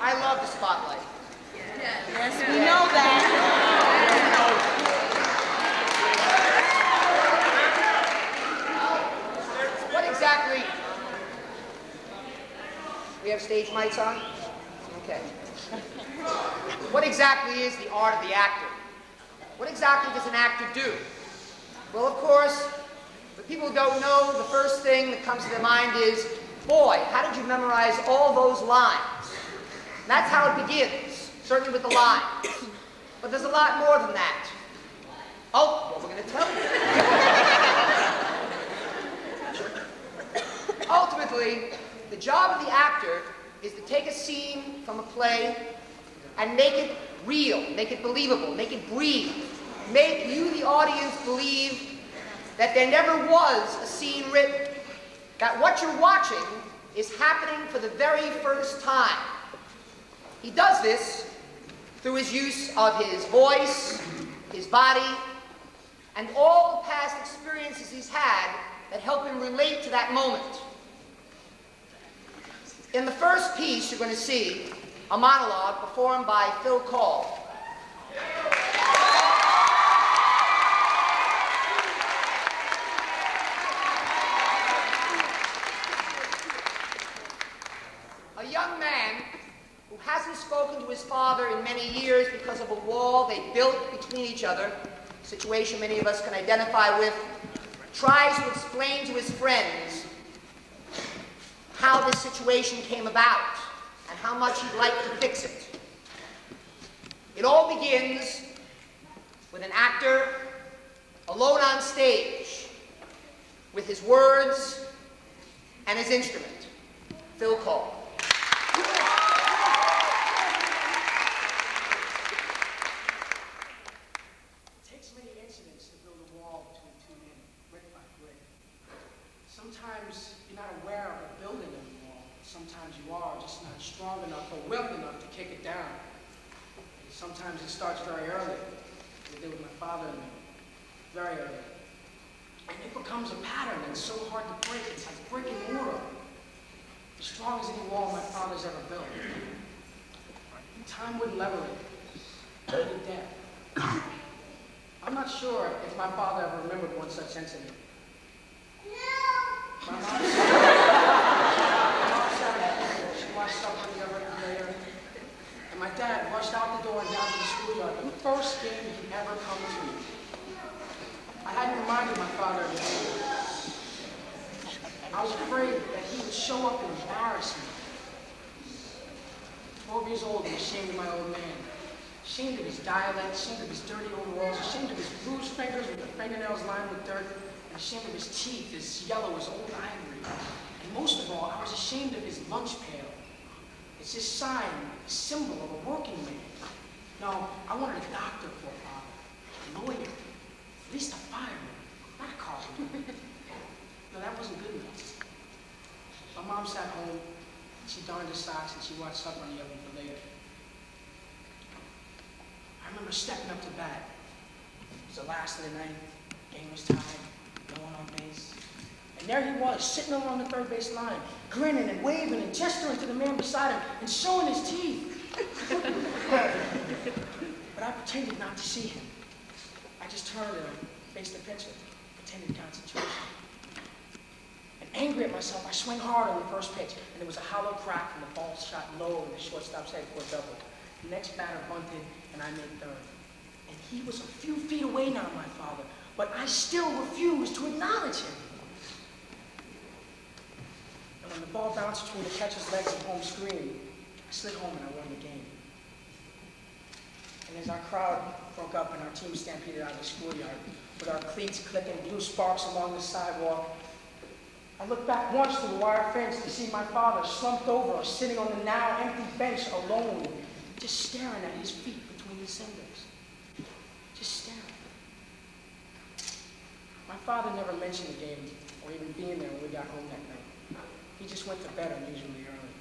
I love the spotlight. Yes, we know that. What exactly? We have stage lights on? Okay. What exactly is the art of the actor? What exactly does an actor do? Well, of course, for people who don't know, the first thing that comes to their mind is, boy, how did you memorize all those lines? And that's how it begins, certainly with the lines. But there's a lot more than that. Oh, well, we're going to tell you. Ultimately, the job of the actor is to take a scene from a play and make it real, make it believable, make it breathe. Make you, the audience, believe that there never was a scene written. That what you're watching is happening for the very first time. He does this through his use of his voice, his body, and all the past experiences he's had that help him relate to that moment. In the first piece, you're going to see a monologue performed by Phil Call. A young man who hasn't spoken to his father in many years because of a wall they built between each other, a situation many of us can identify with, tries to explain to his friends how this situation came about and how much he'd like to fix it. It all begins with an actor alone on stage with his words and his instrument. Phil Call. Sometimes you're not aware of a building on the wall. Sometimes you are, just not strong enough or willing enough to kick it down. Sometimes it starts very early. We did with my father and me. Very early. And it becomes a pattern and it's so hard to break. It's like breaking mortar. The strongest any wall my father's ever built. Time wouldn't level it. I'd be dead. I'm not sure if my father ever remembered one such incident. My mom said, she watched something the other later, and my dad rushed out the door and down to the schoolyard, the first game he'd ever come to. I hadn't reminded my father of the game. I was afraid that he would show up and embarrass me. 12 years old and ashamed of my old man. Ashamed of his dialect, ashamed of his dirty overalls, ashamed of his bruised fingers with the fingernails lined with dirt, ashamed of his teeth, as yellow as old ivory. And most of all, I was ashamed of his lunch pail. It's his sign, a symbol of a working man. No, I wanted a doctor for a father, a lawyer, at least a fireman, not a carpenter. No, that wasn't good enough. My mom sat home, she darned her socks, and she watched supper in the oven for later. I remember stepping up to bat. It was the last of the night, game was tied. No one on base. And there he was, sitting along the third base line, grinning and waving and gesturing to the man beside him and showing his teeth. But I pretended not to see him. I just turned and faced the pitcher, pretended concentration. And angry at myself, I swung hard on the first pitch, and there was a hollow crack and the ball shot low in the shortstop's head for a double. The next batter bunted, and I made third. And he was a few feet away now, my father. But I still refused to acknowledge him. And when the ball bounced between the catcher's legs and home screen, I slid home and I won the game. And as our crowd broke up and our team stampeded out of the schoolyard, with our cleats clicking blue sparks along the sidewalk, I looked back once through the wire fence to see my father slumped over, sitting on the now empty bench alone, just staring at his feet between the cinders. Just staring. My father never mentioned the game or even being there when we got home that night. He just went to bed unusually early.